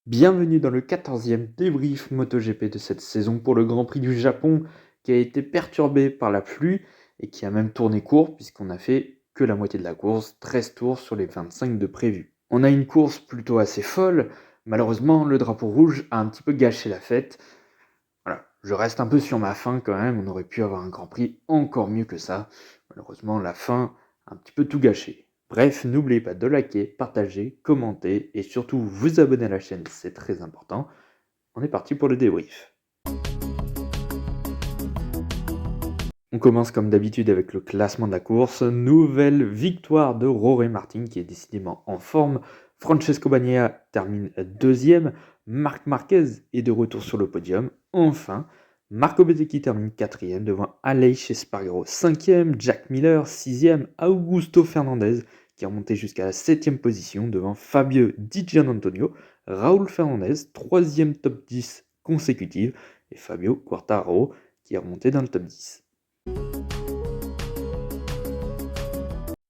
Bienvenue dans le 14e débrief MotoGP de cette saison pour le Grand Prix du Japon qui a été perturbé par la pluie et qui a même tourné court puisqu'on a fait que la moitié de la course, 13 tours sur les 25 de prévus. On a une course plutôt assez folle, malheureusement le drapeau rouge a un petit peu gâché la fête. Voilà, je reste un peu sur ma faim quand même, on aurait pu avoir un Grand Prix encore mieux que ça. Malheureusement la fin a un petit peu tout gâché. Bref, n'oubliez pas de liker, partager, commenter et surtout vous abonner à la chaîne, c'est très important. On est parti pour le débrief. On commence comme d'habitude avec le classement de la course. Nouvelle victoire de Jorge Martin qui est décidément en forme. Francesco Bagnaia termine deuxième. Marc Marquez est de retour sur le podium. Enfin, Marco Bezzecchi termine quatrième devant Aleix Espargaro cinquième, Jack Miller sixième, Augusto Fernandez qui est remonté jusqu'à la septième position devant Fabio Di Giannantonio, Raúl Fernandez troisième top 10 consécutive et Fabio Quartararo qui est remonté dans le top 10.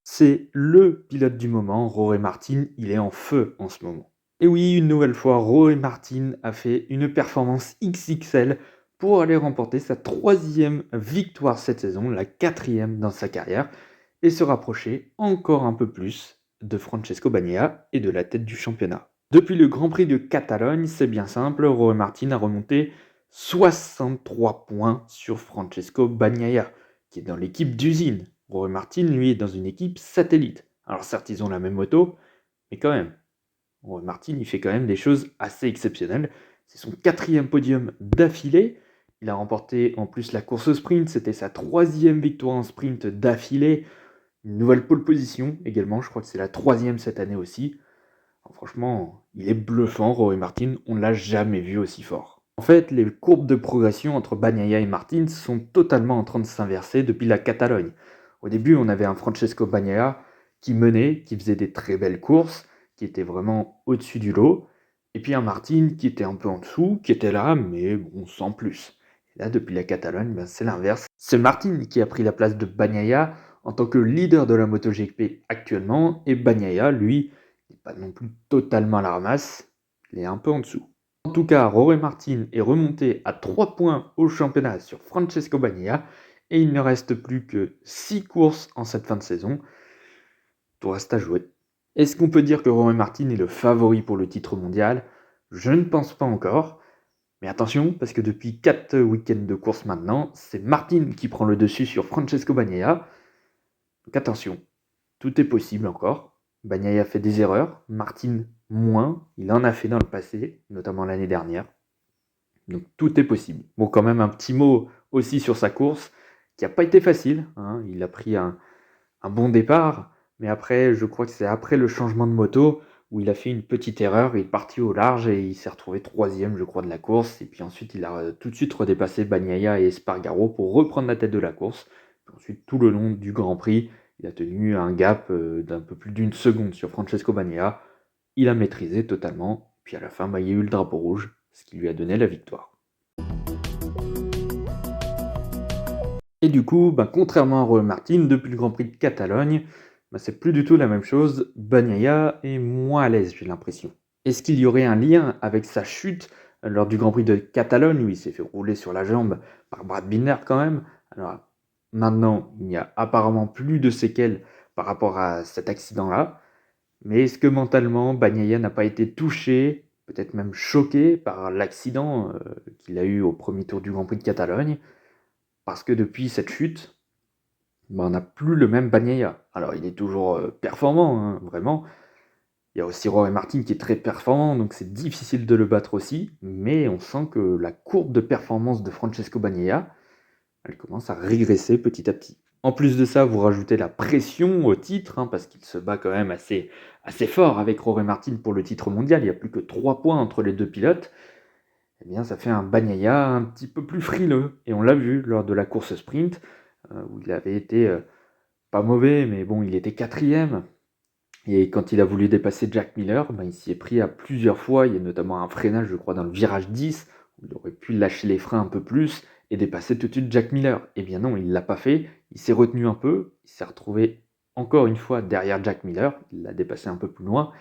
C'est le pilote du moment, Jorge Martin, il est en feu en ce moment. Et oui, une nouvelle fois, Jorge Martin a fait une performance XXL pour aller remporter sa troisième victoire cette saison, la quatrième dans sa carrière, et se rapprocher encore un peu plus de Francesco Bagnaia et de la tête du championnat. Depuis le Grand Prix de Catalogne, c'est bien simple, Jorge Martin a remonté 63 points sur Francesco Bagnaia, qui est dans l'équipe d'usine. Jorge Martin, lui, est dans une équipe satellite. Alors certes, ils ont la même moto, mais quand même. Jorge Martin, il fait quand même des choses assez exceptionnelles. C'est son quatrième podium d'affilée. Il a remporté en plus la course au sprint. C'était sa troisième victoire en sprint d'affilée. Une nouvelle pole position également. Je crois que c'est la troisième cette année aussi. Alors, franchement, il est bluffant, Jorge Martin. On ne l'a jamais vu aussi fort. En fait, les courbes de progression entre Bagnaia et Martin sont totalement en train de s'inverser depuis la Catalogne. Au début, on avait un Francesco Bagnaia qui menait, qui faisait des très belles courses, qui était vraiment au-dessus du lot, et puis un Martin qui était un peu en dessous, qui était là, mais bon, sans plus. Et là, depuis la Catalogne, ben, c'est l'inverse. C'est Martin qui a pris la place de Bagnaia en tant que leader de la MotoGP actuellement, et Bagnaia, lui, n'est pas non plus totalement à la ramasse, il est un peu en dessous. En tout cas, Jorge Martin est remonté à 3 points au championnat sur Francesco Bagnaia et il ne reste plus que 6 courses en cette fin de saison. Tout reste à jouer. Est-ce qu'on peut dire que Jorge Martin est le favori pour le titre mondial? Je ne pense pas encore. Mais attention, parce que depuis 4 week-ends de course maintenant, c'est Martin qui prend le dessus sur Francesco Bagnaia. Donc attention, tout est possible encore. Bagnaia fait des erreurs, Martin moins, il en a fait dans le passé, notamment l'année dernière. Donc tout est possible. Bon, quand même un petit mot aussi sur sa course, qui n'a pas été facile. Hein. Il a pris un bon départ, mais après, je crois que c'est après le changement de moto où il a fait une petite erreur, il est parti au large et il s'est retrouvé troisième, je crois, de la course. Et puis ensuite, il a tout de suite redépassé Bagnaia et Espargaro pour reprendre la tête de la course. Puis ensuite, tout le long du Grand Prix, il a tenu un gap d'un peu plus d'une seconde sur Francesco Bagnaia. Il a maîtrisé totalement. Puis à la fin, il y a eu le drapeau rouge, ce qui lui a donné la victoire. Et du coup, contrairement à Jorge Martin, depuis le Grand Prix de Catalogne, c'est plus du tout la même chose. Bagnaia est moins à l'aise, j'ai l'impression. Est-ce qu'il y aurait un lien avec sa chute lors du Grand Prix de Catalogne, où il s'est fait rouler sur la jambe par Brad Binder quand même? Alors maintenant, il n'y a apparemment plus de séquelles par rapport à cet accident-là. Mais est-ce que mentalement, Bagnaia n'a pas été touché, peut-être même choqué par l'accident qu'il a eu au premier tour du Grand Prix de Catalogne? Parce que depuis cette chute, on n'a plus le même Bagnaia. Alors il est toujours performant, hein, vraiment. Il y a aussi Jorge Martin qui est très performant, donc c'est difficile de le battre aussi. Mais on sent que la courbe de performance de Francesco Bagnaia, elle commence à régresser petit à petit. En plus de ça, vous rajoutez la pression au titre, hein, parce qu'il se bat quand même assez fort avec Jorge Martin pour le titre mondial. Il n'y a plus que 3 points entre les deux pilotes. Eh bien, ça fait un Bagnaia un petit peu plus frileux. Et on l'a vu lors de la course sprint, où il avait été pas mauvais, mais bon, il était quatrième. Et quand il a voulu dépasser Jack Miller, il s'y est pris à plusieurs fois. Il y a notamment un freinage, je crois, dans le virage 10, où il aurait pu lâcher les freins un peu plus et dépasser tout de suite Jack Miller. Eh bien non, il ne l'a pas fait. Il s'est retenu un peu. Il s'est retrouvé encore une fois derrière Jack Miller. Il l'a dépassé un peu plus loin.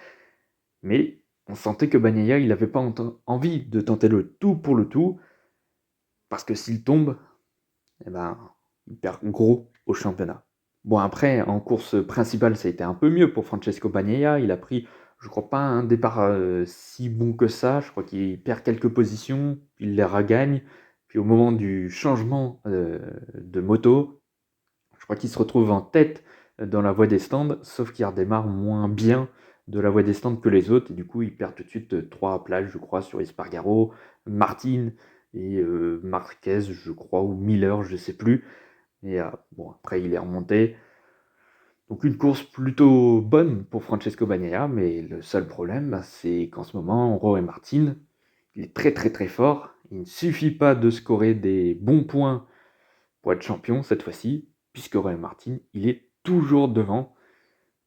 Mais On sentait que Bagnaia, il n'avait pas envie de tenter le tout pour le tout, parce que s'il tombe, eh ben, il perd gros au championnat. Bon, après, en course principale, ça a été un peu mieux pour Francesco Bagnaia. Il a pris, je crois pas, un départ si bon que ça. Je crois qu'il perd quelques positions, il les regagne. Puis au moment du changement de moto, je crois qu'il se retrouve en tête dans la voie des stands, sauf qu'il redémarre moins bien de la voie des stands que les autres. Et du coup, il perd tout de suite 3 places, je crois, sur Espargaro, Martin et Marquez, je crois, ou Miller, je sais plus. Et bon, après, il est remonté. Donc une course plutôt bonne pour Francesco Bagnaia, mais le seul problème, c'est qu'en ce moment, Rory Martin, il est très très très fort. Il ne suffit pas de scorer des bons points pour être champion cette fois-ci, puisque Rory Martin, il est toujours devant.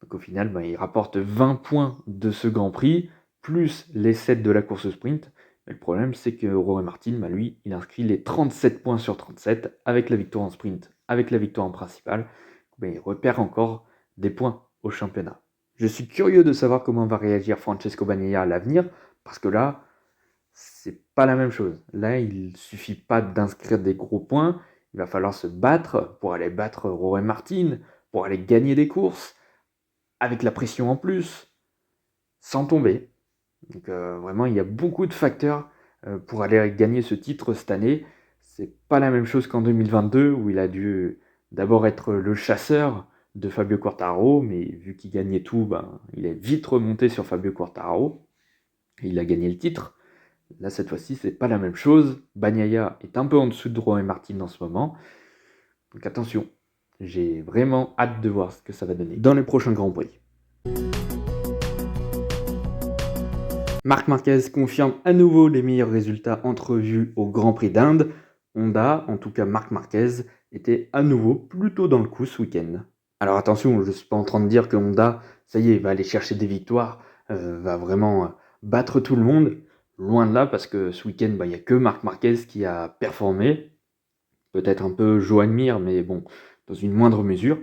Donc au final, il rapporte 20 points de ce Grand Prix, plus les 7 de la course sprint. Mais le problème, c'est que Rory Martin, lui, il inscrit les 37 points sur 37 avec la victoire en sprint, avec la victoire en principale. Il repère encore des points au championnat. Je suis curieux de savoir comment va réagir Francesco Bagnaia à l'avenir, parce que là, c'est pas la même chose. Là, il suffit pas d'inscrire des gros points, il va falloir se battre pour aller battre Rory Martin, pour aller gagner des courses, avec la pression en plus, sans tomber. Donc vraiment, il y a beaucoup de facteurs pour aller gagner ce titre cette année. C'est pas la même chose qu'en 2022 où il a dû d'abord être le chasseur de Fabio Quartararo, mais vu qu'il gagnait tout, il est vite remonté sur Fabio Quartararo et il a gagné le titre. Là, cette fois-ci, c'est pas la même chose. Bagnaia est un peu en dessous de Romain Martin en ce moment. Donc attention, j'ai vraiment hâte de voir ce que ça va donner dans les prochains Grands Prix. Marc Marquez confirme à nouveau les meilleurs résultats entrevus au Grand Prix d'Inde. Honda, en tout cas Marc Marquez, était à nouveau plutôt dans le coup ce week-end. Alors attention, je ne suis pas en train de dire que Honda, ça y est, va aller chercher des victoires, va vraiment battre tout le monde. Loin de là, parce que ce week-end, il n'y a que Marc Marquez qui a performé. Peut-être un peu Joan Mir, mais bon, dans une moindre mesure.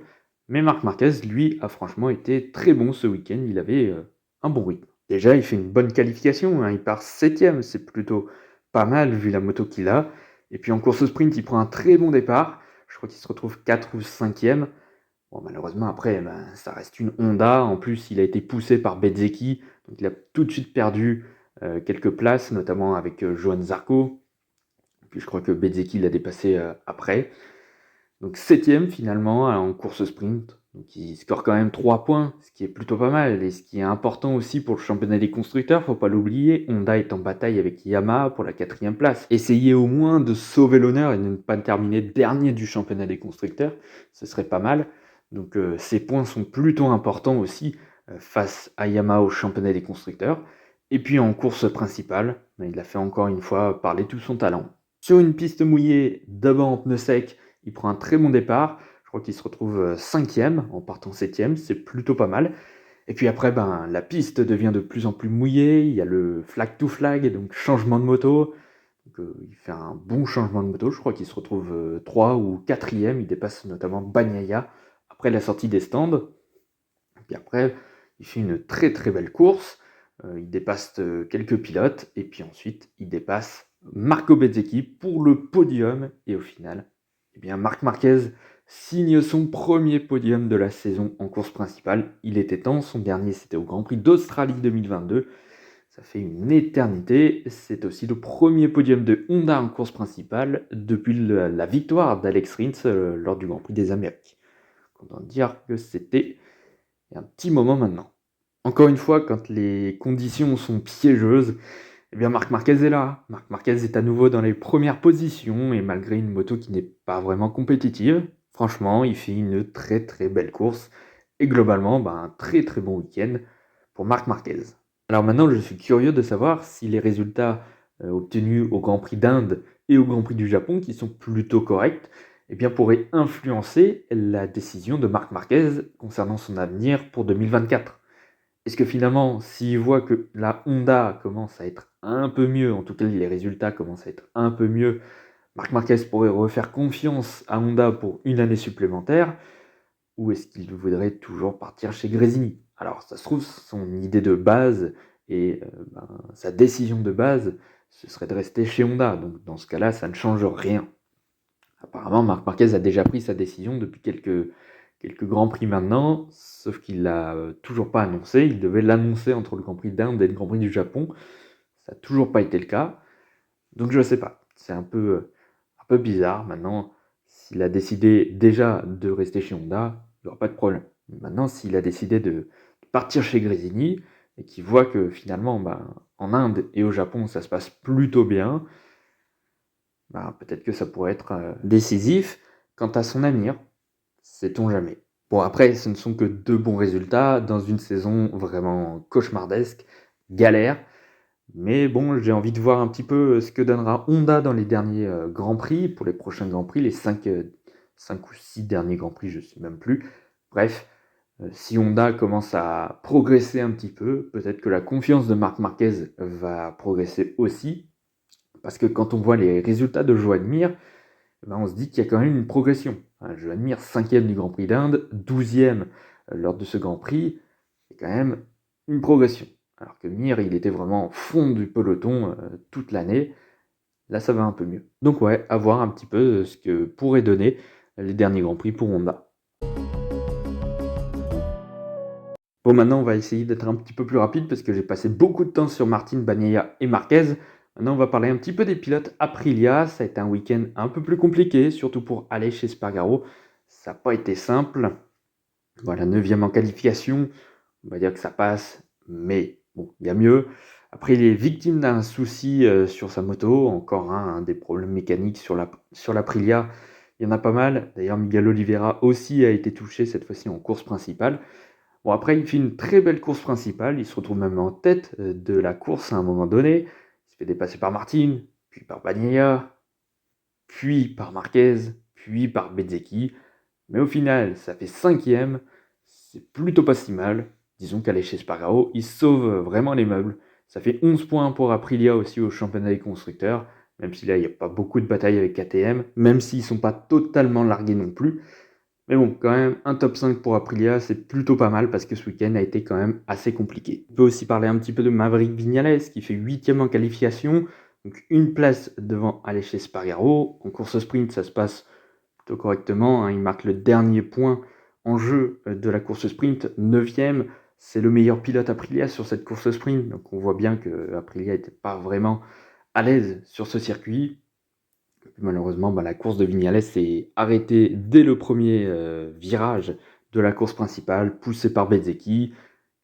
Mais Marc Marquez, lui, a franchement été très bon ce week-end. Il avait un bon rythme. Déjà, il fait une bonne qualification, hein. Il part 7ème, c'est plutôt pas mal vu la moto qu'il a. Et puis en course sprint, il prend un très bon départ. Je crois qu'il se retrouve 4 ou 5ème. Bon, malheureusement, après, ça reste une Honda. En plus, il a été poussé par Bezzecchi. Donc il a tout de suite perdu quelques places, notamment avec Johan Zarco. Puis je crois que Bezzecchi l'a dépassé après. Donc 7ème finalement en course sprint. Donc il score quand même 3 points, ce qui est plutôt pas mal. Et ce qui est important aussi pour le championnat des constructeurs, faut pas l'oublier, Honda est en bataille avec Yamaha pour la 4ème place. Essayez au moins de sauver l'honneur et de ne pas terminer dernier du championnat des constructeurs, ce serait pas mal. Donc ces points sont plutôt importants aussi face à Yamaha au championnat des constructeurs. Et puis en course principale, il a fait encore une fois parler tout son talent. Sur une piste mouillée, d'abord en pneu sec, il prend un très bon départ. Je crois qu'il se retrouve 5ème en partant 7ème, c'est plutôt pas mal. Et puis après, la piste devient de plus en plus mouillée. Il y a le flag to flag, donc changement de moto. Donc, il fait un bon changement de moto. Je crois qu'il se retrouve 3 ou 4ème. Il dépasse notamment Bagnaia après la sortie des stands. Et puis après, il fait une très très belle course. Il dépasse quelques pilotes. Et puis ensuite, il dépasse Marco Bezzecchi pour le podium. Et au final, Marc Marquez signe son premier podium de la saison en course principale. Il était temps, son dernier c'était au Grand Prix d'Australie 2022. Ça fait une éternité. C'est aussi le premier podium de Honda en course principale depuis la victoire d'Alex Rins lors du Grand Prix des Amériques. Content de dire que c'était il y a un petit moment maintenant. Encore une fois, quand les conditions sont piégeuses, Marc Marquez est là. Marc Marquez est à nouveau dans les premières positions et malgré une moto qui n'est pas vraiment compétitive, franchement, il fait une très très belle course et globalement, un très très bon week-end pour Marc Marquez. Alors maintenant, je suis curieux de savoir si les résultats obtenus au Grand Prix d'Inde et au Grand Prix du Japon, qui sont plutôt corrects, pourraient influencer la décision de Marc Marquez concernant son avenir pour 2024. Est-ce que finalement, s'il voit que la Honda commence à être un peu mieux, en tout cas les résultats commencent à être un peu mieux, Marc Marquez pourrait refaire confiance à Honda pour une année supplémentaire, ou est-ce qu'il voudrait toujours partir chez Gresini? Alors ça se trouve, son idée de base et sa décision de base, ce serait de rester chez Honda. Donc dans ce cas-là, ça ne change rien. Apparemment, Marc Marquez a déjà pris sa décision depuis quelques Grands Prix maintenant, sauf qu'il l'a toujours pas annoncé. Il devait l'annoncer entre le Grand Prix d'Inde et le Grand Prix du Japon. Ça n'a toujours pas été le cas. Donc je ne sais pas. C'est un peu bizarre. Maintenant, s'il a décidé déjà de rester chez Honda, il n'y aura pas de problème. Maintenant, s'il a décidé de partir chez Gresini et qu'il voit que finalement, en Inde et au Japon, ça se passe plutôt bien, peut-être que ça pourrait être décisif quant à son avenir. Sait-on jamais. Bon, après, ce ne sont que 2 bons résultats dans une saison vraiment cauchemardesque, galère. Mais bon, j'ai envie de voir un petit peu ce que donnera Honda dans les derniers Grands Prix, pour les prochains Grands Prix, les 5 ou 6 derniers Grands Prix, je ne sais même plus. Bref, si Honda commence à progresser un petit peu, peut-être que la confiance de Marc Marquez va progresser aussi. Parce que quand on voit les résultats de Joan Mir, on se dit qu'il y a quand même une progression. Joan Mir, 5e du Grand Prix d'Inde, 12e lors de ce Grand Prix, c'est quand même une progression. Alors que Mir, il était vraiment au fond du peloton toute l'année. Là, ça va un peu mieux. Donc ouais, à voir un petit peu ce que pourraient donner les derniers Grands Prix pour Honda. Bon, maintenant, on va essayer d'être un petit peu plus rapide parce que j'ai passé beaucoup de temps sur Martin, Bagnaia et Marquez. Maintenant, on va parler un petit peu des pilotes Aprilia. Ça a été un week-end un peu plus compliqué, surtout pour aller chez Espargaro. Ça n'a pas été simple. Voilà, 9e en qualification. On va dire que ça passe, mais bon, il y a mieux. Après, il est victime d'un souci sur sa moto. Encore des problèmes mécaniques sur l'Aprilia. Il y en a pas mal. D'ailleurs, Miguel Oliveira aussi a été touché, cette fois-ci en course principale. Bon, après, il fait une très belle course principale. Il se retrouve même en tête de la course à un moment donné. Il se fait dépasser par Martin, puis par Bagnaia, puis par Marquez, puis par Bezzecchi. Mais au final, ça fait 5e. C'est plutôt pas si mal. Disons qu'aller chez Espargaro, il sauve vraiment les meubles. Ça fait 11 points pour Aprilia aussi au championnat des constructeurs. Même si là, il n'y a pas beaucoup de batailles avec KTM. Même s'ils ne sont pas totalement largués non plus. Mais bon, quand même, un top 5 pour Aprilia, c'est plutôt pas mal parce que ce week-end a été quand même assez compliqué. On peut aussi parler un petit peu de Maverick Viñales qui fait 8e en qualification, donc une place devant Aleix Espargaro. En course sprint, ça se passe plutôt correctement. Il marque le dernier point en jeu de la course sprint, 9e. C'est le meilleur pilote Aprilia sur cette course sprint, donc on voit bien que Aprilia n'était pas vraiment à l'aise sur ce circuit. Malheureusement, la course de Viñales s'est arrêtée dès le premier virage de la course principale, poussé par Bezzecchi.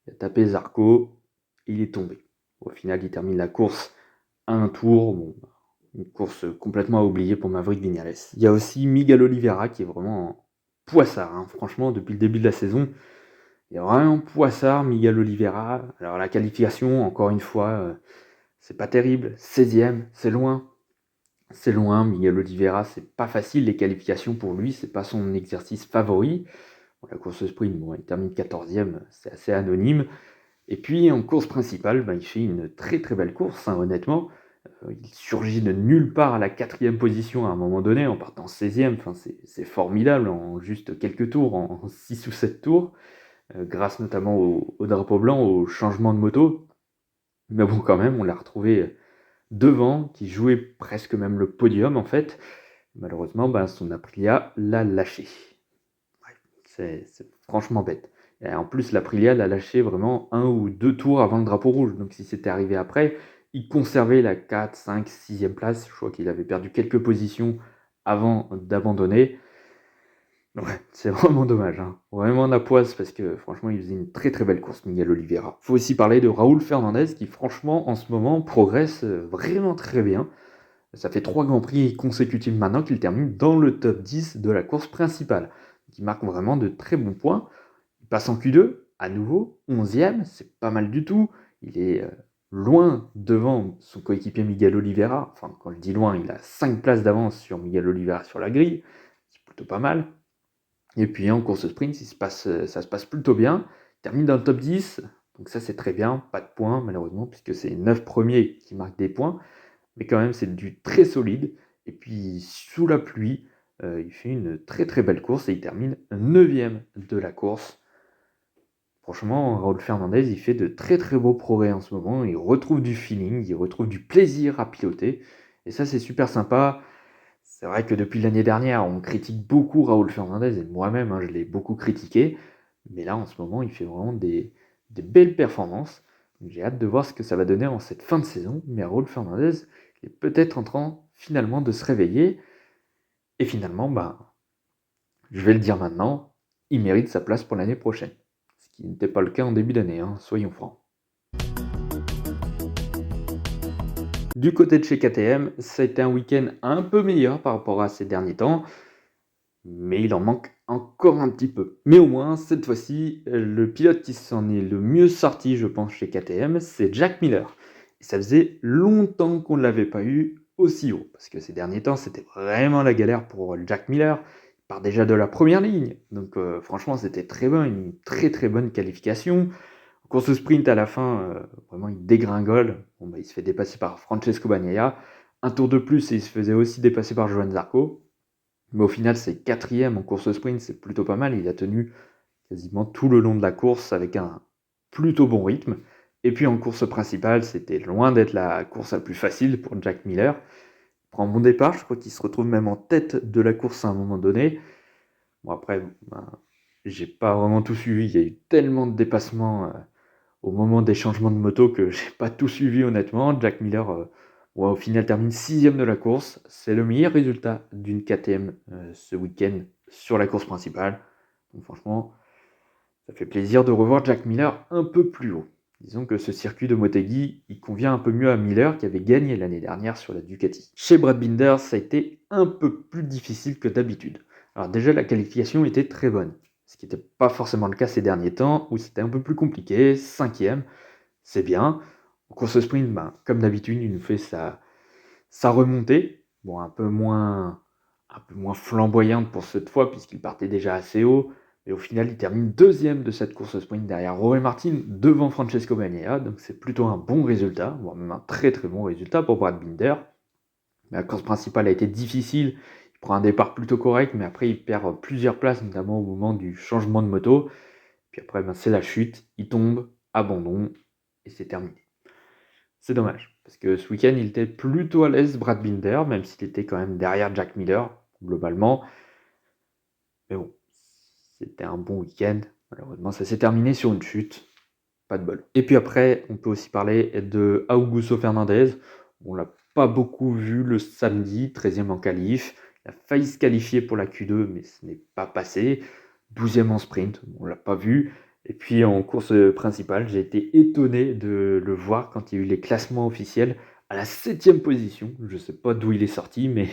Il a tapé Zarco et il est tombé. Au final, il termine la course à un tour. Bon, une course complètement à oublier pour Maverick Viñales. Il y a aussi Miguel Oliveira qui est vraiment poissard. Franchement, depuis le début de la saison, il est vraiment poissard, Miguel Oliveira. Alors la qualification, encore une fois, c'est pas terrible. 16e, c'est loin. C'est loin, Miguel Oliveira, c'est pas facile les qualifications pour lui, c'est pas son exercice favori. Bon, la course sprint, il termine 14e, c'est assez anonyme. Et puis en course principale, il fait une très très belle course, honnêtement. Il surgit de nulle part à la 4e position à un moment donné, en partant 16e. C'est formidable en juste quelques tours, en 6 ou 7 tours, grâce notamment au drapeau blanc, au changement de moto. Mais bon, quand même, on l'a retrouvé devant, qui jouait presque même le podium en fait. Malheureusement, son Aprilia l'a lâché. Ouais, c'est franchement bête. Et en plus, l'Aprilia l'a lâché vraiment 1 ou 2 tours avant le drapeau rouge. Donc si c'était arrivé après, il conservait la 4, 5, 6e place. Je crois qu'il avait perdu quelques positions avant d'abandonner. Ouais, c'est vraiment dommage. Vraiment la poisse parce que franchement, il faisait une très très belle course, Miguel Oliveira. Faut aussi parler de Raúl Fernandez qui franchement en ce moment progresse vraiment très bien. Ça fait 3 Grands Prix consécutifs maintenant qu'il termine dans le top 10 de la course principale. Il marque vraiment de très bons points. Il passe en Q2, à nouveau, 11e, c'est pas mal du tout. Il est loin devant son coéquipier Miguel Oliveira. Enfin, quand je dis loin, il a 5 places d'avance sur Miguel Oliveira sur la grille. C'est plutôt pas mal. Et puis en course sprint, ça se passe plutôt bien. Il termine dans le top 10, donc ça c'est très bien. Pas de points malheureusement, puisque c'est les 9 premiers qui marquent des points. Mais quand même, c'est du très solide. Et puis, sous la pluie, il fait une très très belle course et il termine 9e de la course. franchement, Raoul Fernandez, il fait de très très beaux progrès en ce moment. Il retrouve du feeling, il retrouve du plaisir à piloter. Et ça, c'est super sympa. C'est vrai que depuis l'année dernière, on critique beaucoup Raoul Fernandez, et moi-même, hein, je l'ai beaucoup critiqué. Mais là, en ce moment, il fait vraiment des belles performances. Donc, j'ai hâte de voir ce que ça va donner en cette fin de saison. Mais Raoul Fernandez est peut-être en train finalement de se réveiller. Et finalement, je vais le dire maintenant, il mérite sa place pour l'année prochaine. Ce qui n'était pas le cas en début d'année, hein, soyons francs. Du côté de chez KTM, ça a été un week-end un peu meilleur par rapport à ces derniers temps, mais il en manque encore un petit peu. Mais au moins, cette fois-ci, le pilote qui s'en est le mieux sorti, je pense, chez KTM, c'est Jack Miller. Et ça faisait longtemps qu'on ne l'avait pas eu aussi haut, parce que ces derniers temps, c'était vraiment la galère pour Jack Miller. Il part déjà de la première ligne, donc franchement, c'était très bon, une très très bonne qualification. Course sprint à la fin, vraiment il dégringole. Bon, il se fait dépasser par Francesco Bagnaia. Un tour de plus et il se faisait aussi dépasser par Johan Zarco. Mais au final, c'est quatrième en course sprint, c'est plutôt pas mal. Il a tenu quasiment tout le long de la course avec un plutôt bon rythme. Et puis en course principale, c'était loin d'être la course la plus facile pour Jack Miller. Il prend un bon départ, je crois qu'il se retrouve même en tête de la course à un moment donné. Bon après, j'ai pas vraiment tout suivi, il y a eu tellement de dépassements au moment des changements de moto que j'ai pas tout suivi honnêtement. Jack Miller, au final, termine sixième de la course. C'est le meilleur résultat d'une KTM ce week-end sur la course principale. Donc franchement, ça fait plaisir de revoir Jack Miller un peu plus haut. Disons que ce circuit de Motegi, il convient un peu mieux à Miller qui avait gagné l'année dernière sur la Ducati. Chez Brad Binder, ça a été un peu plus difficile que d'habitude. Alors déjà, la qualification était très bonne, ce qui n'était pas forcément le cas ces derniers temps, où c'était un peu plus compliqué, cinquième, c'est bien. En course sprint, comme d'habitude, il nous fait sa remontée, bon, un peu moins flamboyante pour cette fois, puisqu'il partait déjà assez haut, mais au final, il termine deuxième de cette course sprint derrière Rory Martin, devant Francesco Bagnaia, donc c'est plutôt un bon résultat, voire même un très très bon résultat pour Brad Binder. La course principale a été difficile, il prend un départ plutôt correct, mais après il perd plusieurs places, notamment au moment du changement de moto. Puis après, c'est la chute, il tombe, abandon, et c'est terminé. C'est dommage, parce que ce week-end, il était plutôt à l'aise, Brad Binder, même s'il était quand même derrière Jack Miller, globalement. Mais bon, c'était un bon week-end. Malheureusement, ça s'est terminé sur une chute. Pas de bol. Et puis après, on peut aussi parler de Augusto Fernandez. On l'a pas beaucoup vu le samedi, 13e en qualif. Il a failli se qualifier pour la Q2, mais ce n'est pas passé. 12e en sprint, on l'a pas vu. Et puis en course principale, j'ai été étonné de le voir quand il y a eu les classements officiels à la 7e position. Je ne sais pas d'où il est sorti, mais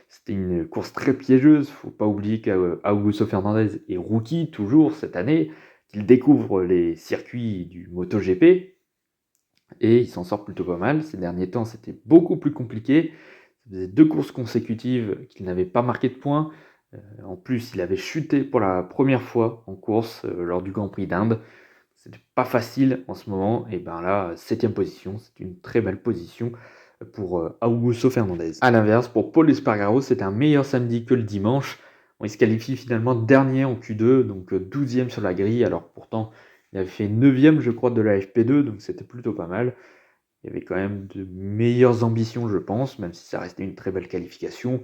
c'était une course très piégeuse. Faut pas oublier qu'Augusto Fernandez est rookie toujours cette année, qu'il découvre les circuits du MotoGP et il s'en sort plutôt pas mal. Ces derniers temps, c'était beaucoup plus compliqué. Ça faisait 2 courses consécutives qu'il n'avait pas marqué de points. En plus, il avait chuté pour la première fois en course lors du Grand Prix d'Inde. C'était pas facile en ce moment. Et ben là, 7e position, c'est une très belle position pour Augusto Fernandez. A l'inverse, pour Paul Espargaro, c'était un meilleur samedi que le dimanche. Bon, il se qualifie finalement dernier en Q2, donc 12e sur la grille. Alors pourtant, il avait fait 9e, je crois, de la FP2, donc c'était plutôt pas mal. Il y avait quand même de meilleures ambitions, je pense, même si ça restait une très belle qualification.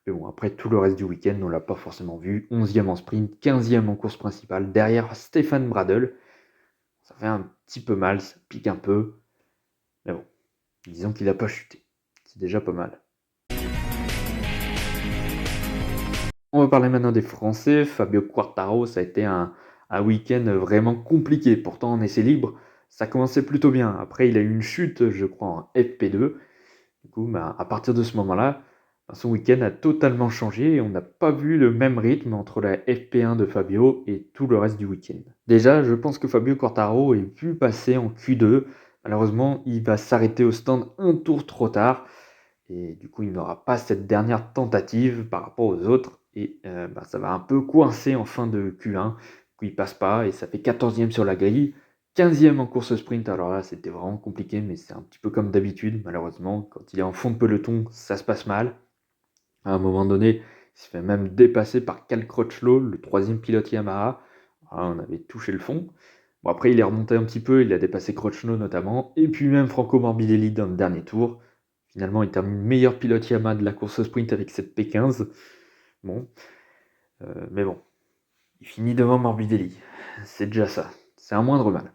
Mais bon, après tout le reste du week-end, on ne l'a pas forcément vu. 11e en sprint, 15e en course principale, derrière Stéphane Bradl. Ça fait un petit peu mal, ça pique un peu. Mais bon, disons qu'il n'a pas chuté. C'est déjà pas mal. On va parler maintenant des Français. Fabio Quartararo, ça a été un week-end vraiment compliqué. Pourtant, en essai libre, ça commençait plutôt bien. Après, il a eu une chute, je crois, en FP2. Du coup, à partir de ce moment-là, son week-end a totalement changé et on n'a pas vu le même rythme entre la FP1 de Fabio et tout le reste du week-end. Déjà, je pense que Fabio Quartararo est vu passer en Q2. Malheureusement, il va s'arrêter au stand un tour trop tard. Et du coup, il n'aura pas cette dernière tentative par rapport aux autres. Et ça va un peu coincer en fin de Q1. Du coup, il passe pas et ça fait 14e sur la grille. 15e en course sprint, alors là c'était vraiment compliqué, mais c'est un petit peu comme d'habitude, malheureusement. Quand il est en fond de peloton, ça se passe mal. À un moment donné, il se fait même dépasser par Cal Crutchlow, le troisième pilote Yamaha. Ah, on avait touché le fond. Bon, après, il est remonté un petit peu, il a dépassé Crutchlow notamment, et puis même Franco Morbidelli dans le dernier tour. Finalement, il termine meilleur pilote Yamaha de la course au sprint avec cette P15. Bon, mais bon, il finit devant Morbidelli. C'est déjà ça. C'est un moindre mal.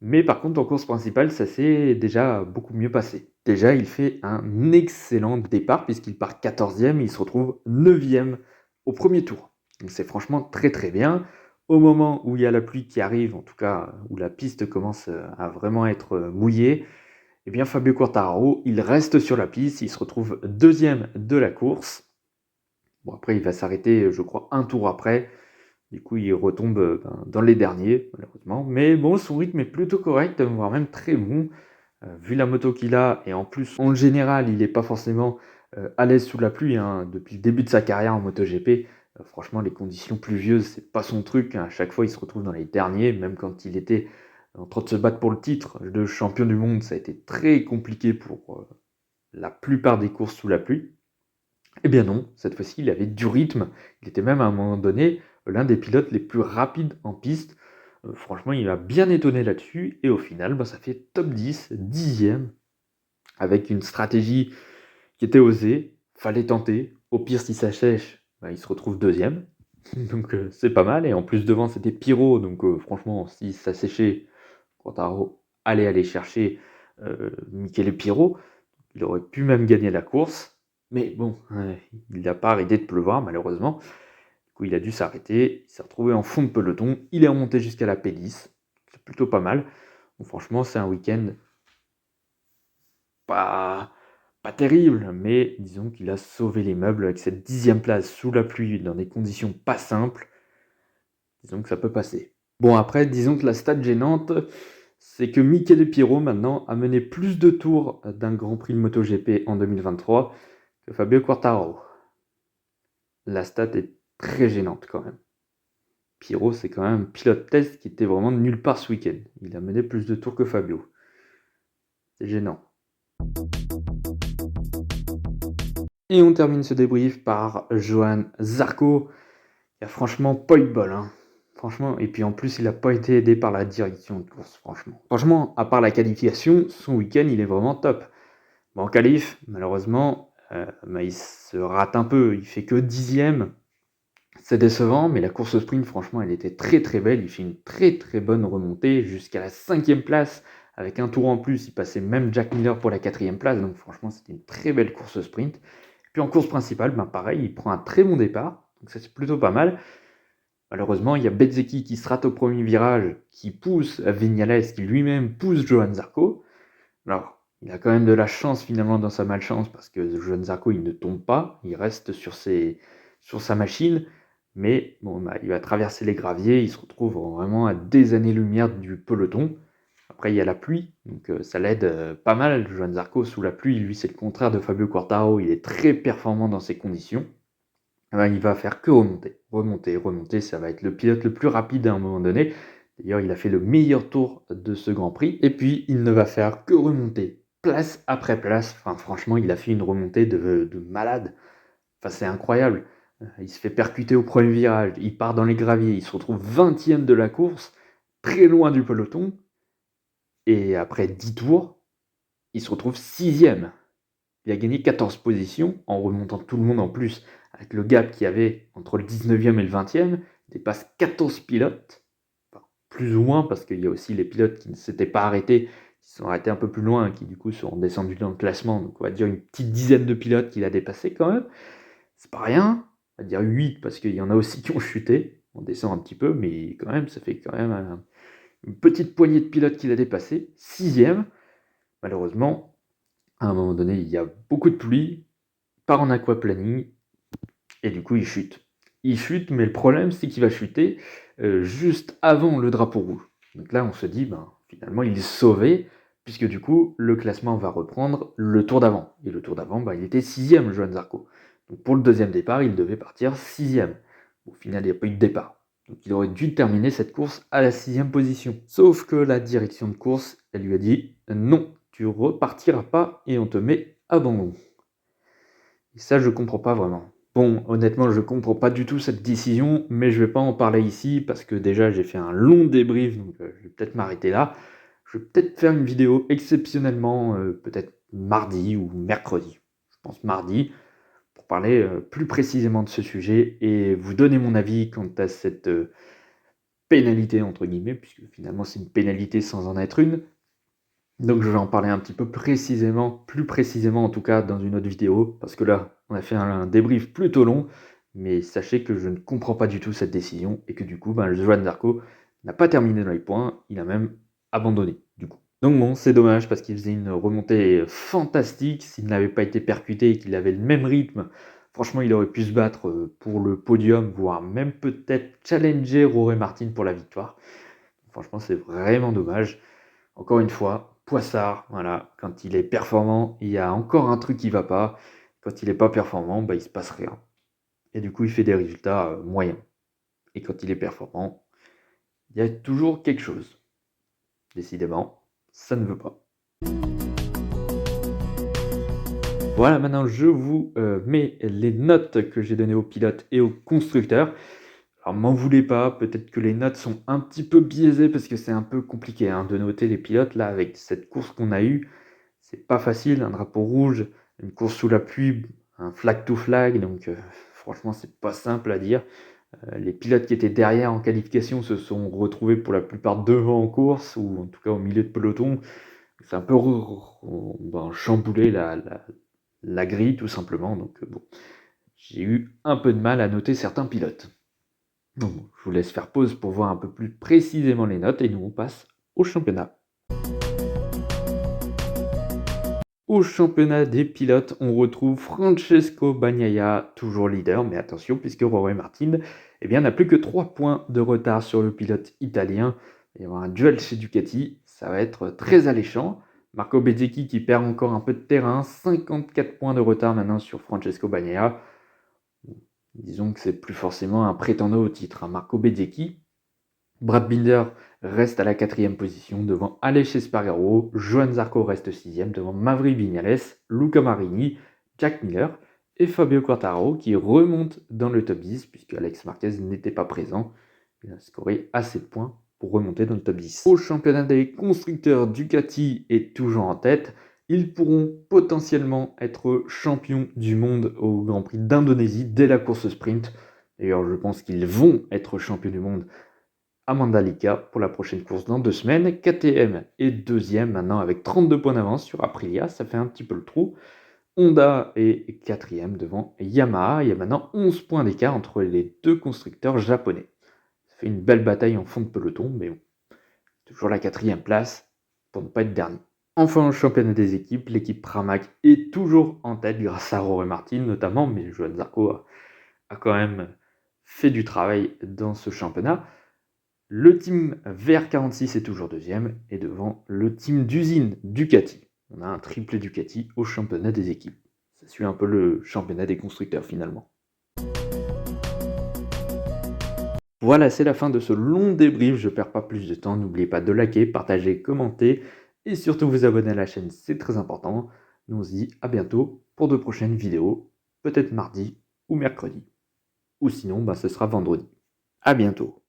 Mais par contre, en course principale, ça s'est déjà beaucoup mieux passé. Déjà, il fait un excellent départ puisqu'il part 14e et il se retrouve 9e au premier tour. Donc c'est franchement très très bien. Au moment où il y a la pluie qui arrive, en tout cas où la piste commence à vraiment être mouillée, eh bien Fabio Quartararo, il reste sur la piste, il se retrouve deuxième de la course. Bon, après, il va s'arrêter, je crois, un tour après. Du coup, il retombe dans les derniers, malheureusement. Mais bon, son rythme est plutôt correct, voire même très bon. Vu la moto qu'il a, et en plus, en général, il n'est pas forcément à l'aise sous la pluie. Hein. Depuis le début de sa carrière en MotoGP, franchement, les conditions pluvieuses, c'est pas son truc. Hein. À chaque fois, il se retrouve dans les derniers, même quand il était en train de se battre pour le titre de champion du monde. Ça a été très compliqué pour la plupart des courses sous la pluie. Eh bien non, cette fois-ci, il avait du rythme. Il était même à un moment donné l'un des pilotes les plus rapides en piste. Franchement, il m'a bien étonné là-dessus. Et au final, ça fait top 10, 10e, avec une stratégie qui était osée. Fallait tenter. Au pire, si ça sèche, il se retrouve deuxième. Donc c'est pas mal. Et en plus, devant, c'était Pirot. Donc franchement, si ça séchait, Quartaro allait aller chercher Michele Pirot. Il aurait pu même gagner la course. Mais bon, il n'a pas arrêté de pleuvoir, malheureusement. Du coup, il a dû s'arrêter. Il s'est retrouvé en fond de peloton. Il est remonté jusqu'à la P10. C'est plutôt pas mal. Donc, franchement, c'est un week-end pas, pas terrible, mais disons qu'il a sauvé les meubles avec cette 10e place sous la pluie dans des conditions pas simples. Disons que ça peut passer. Bon, après, disons que la stat gênante, c'est que Michele Pirot, maintenant, a mené plus de tours d'un Grand Prix de MotoGP en 2023 que Fabio Quartararo. La stat est très gênante quand même. Pirot, c'est quand même un pilote test qui était vraiment de nulle part ce week-end. Il a mené plus de tours que Fabio. C'est gênant. Et on termine ce débrief par Johan Zarco, qui a franchement pas eu de bol. Hein. Franchement, et puis en plus, il n'a pas été aidé par la direction de course, franchement. Franchement, à part la qualification, son week-end, il est vraiment top. Bon, en qualif, malheureusement, il se rate un peu. Il fait que 10e. C'est décevant, mais la course au sprint, franchement, elle était très très belle. Il fait une très très bonne remontée jusqu'à la 5e place. Avec un tour en plus, il passait même Jack Miller pour la 4e place. Donc franchement, c'était une très belle course au sprint. Puis en course principale, pareil, il prend un très bon départ. Donc ça, c'est plutôt pas mal. Malheureusement, il y a Bezzecchi qui se rate au premier virage, qui pousse Vignales, qui lui-même pousse Johan Zarco. Alors, il a quand même de la chance finalement dans sa malchance, parce que Johan Zarco, il ne tombe pas. Il reste sur sa machine. Mais bon, il va traverser les graviers, il se retrouve vraiment à des années-lumière du peloton. Après, il y a la pluie, donc ça l'aide pas mal. Johan Zarco, sous la pluie, lui, c'est le contraire de Fabio Quartararo. Il est très performant dans ces conditions. Il va faire que remonter, remonter, remonter. Ça va être le pilote le plus rapide à un moment donné. D'ailleurs, il a fait le meilleur tour de ce Grand Prix. Et puis, il ne va faire que remonter, place après place. Enfin, franchement, il a fait une remontée de malade. Enfin, c'est incroyable. Il se fait percuter au premier virage, il part dans les graviers, il se retrouve 20e de la course, très loin du peloton, et après 10 tours, il se retrouve 6e. Il a gagné 14 positions en remontant tout le monde en plus, avec le gap qu'il y avait entre le 19e et le 20e, il dépasse 14 pilotes, enfin, plus ou moins, parce qu'il y a aussi les pilotes qui ne s'étaient pas arrêtés, qui se sont arrêtés un peu plus loin, qui du coup sont descendus dans le classement, donc on va dire une petite dizaine de pilotes qu'il a dépassé quand même. C'est pas rien, on va dire 8 parce qu'il y en a aussi qui ont chuté. On descend un petit peu, mais quand même, ça fait quand même une petite poignée de pilotes qu'il a dépassé. 6e, malheureusement, à un moment donné, il y a beaucoup de pluie, il part en aquaplaning, et du coup, il chute. Il chute, mais le problème, c'est qu'il va chuter juste avant le drapeau rouge. Donc là, on se dit, finalement, il est sauvé, puisque du coup, le classement va reprendre le tour d'avant. Et le tour d'avant, il était 6e, Johan Zarco. Donc pour le deuxième départ, il devait partir 6e. Au final, il n'y a pas eu de départ. Donc il aurait dû terminer cette course à la 6e position. Sauf que la direction de course, elle lui a dit non, tu repartiras pas et on te met abandon. Et ça, je comprends pas vraiment. Bon, honnêtement, je comprends pas du tout cette décision, mais je vais pas en parler ici parce que déjà j'ai fait un long débrief, donc je vais peut-être m'arrêter là. Je vais peut-être faire une vidéo exceptionnellement, peut-être mardi ou mercredi. Je pense mardi, pour parler, plus précisément de ce sujet et vous donner mon avis quant à cette, «pénalité» entre guillemets, puisque finalement c'est une pénalité sans en être une. Donc je vais en parler un petit peu précisément, plus précisément en tout cas dans une autre vidéo, parce que là, on a fait un débrief plutôt long, mais sachez que je ne comprends pas du tout cette décision et que du coup, ben, Joan Zarco n'a pas terminé dans les points, il a même abandonné du coup. Donc bon, c'est dommage parce qu'il faisait une remontée fantastique, s'il n'avait pas été percuté et qu'il avait le même rythme, franchement il aurait pu se battre pour le podium, voire même peut-être challenger Rory Martin pour la victoire. Franchement, c'est vraiment dommage. Encore une fois, Poissard, voilà, quand il est performant, il y a encore un truc qui va pas. Quand il est pas performant, bah, il se passe rien. Et du coup, il fait des résultats moyens. Et quand il est performant, il y a toujours quelque chose. Décidément, ça ne veut pas. Voilà, maintenant je vous mets les notes que j'ai données aux pilotes et aux constructeurs. Alors m'en voulez pas, peut-être que les notes sont un petit peu biaisées parce que c'est un peu compliqué hein, de noter les pilotes là avec cette course qu'on a eue. C'est pas facile, un drapeau rouge, une course sous la pluie, un flag to flag, donc franchement c'est pas simple à dire. Les pilotes qui étaient derrière en qualification se sont retrouvés pour la plupart devant en course ou en tout cas au milieu de peloton. C'est un peu chamboulé la grille tout simplement, donc bon, j'ai eu un peu de mal à noter certains pilotes. Donc, je vous laisse faire pause pour voir un peu plus précisément les notes et nous on passe au championnat. Au championnat des pilotes, on retrouve Francesco Bagnaia, toujours leader, mais attention puisque Rory Martin n'a plus que 3 points de retard sur le pilote italien. Il va y avoir un duel chez Ducati, ça va être très alléchant. Marco Bezzecchi qui perd encore un peu de terrain, 54 points de retard maintenant sur Francesco Bagnaia. Disons que c'est plus forcément un prétendant au titre, hein. Marco Bezzecchi. Brad Binder reste à la 4e position devant Aleix Espargaro, Johan Zarco reste 6e devant Maverick Viñales, Luca Marini, Jack Miller et Fabio Quartararo qui remonte dans le top 10 puisque Alex Marquez n'était pas présent. Il a scoré assez de points pour remonter dans le top 10. Au championnat des constructeurs, Ducati est toujours en tête. Ils pourront potentiellement être champions du monde au Grand Prix d'Indonésie dès la course sprint. D'ailleurs, je pense qu'ils vont être champions du monde à Mandalika pour la prochaine course dans 2 semaines. KTM est 2e maintenant avec 32 points d'avance sur Aprilia, ça fait un petit peu le trou. Honda est 4e devant Yamaha. Il y a maintenant 11 points d'écart entre les deux constructeurs japonais. Ça fait une belle bataille en fond de peloton, mais bon, toujours la 4e place pour ne pas être dernier. Enfin, au championnat des équipes, l'équipe Pramac est toujours en tête grâce à Rory Martin notamment, mais Johan Zarco a quand même fait du travail dans ce championnat. Le team VR46 est toujours 2e et devant le team d'usine Ducati. On a un triple Ducati au championnat des équipes. Ça suit un peu le championnat des constructeurs finalement. Voilà, c'est la fin de ce long débrief. Je ne perds pas plus de temps. N'oubliez pas de liker, partager, commenter et surtout vous abonner à la chaîne, c'est très important. Nous on se dit à bientôt pour de prochaines vidéos, peut-être mardi ou mercredi. Ou sinon, ce sera vendredi. À bientôt.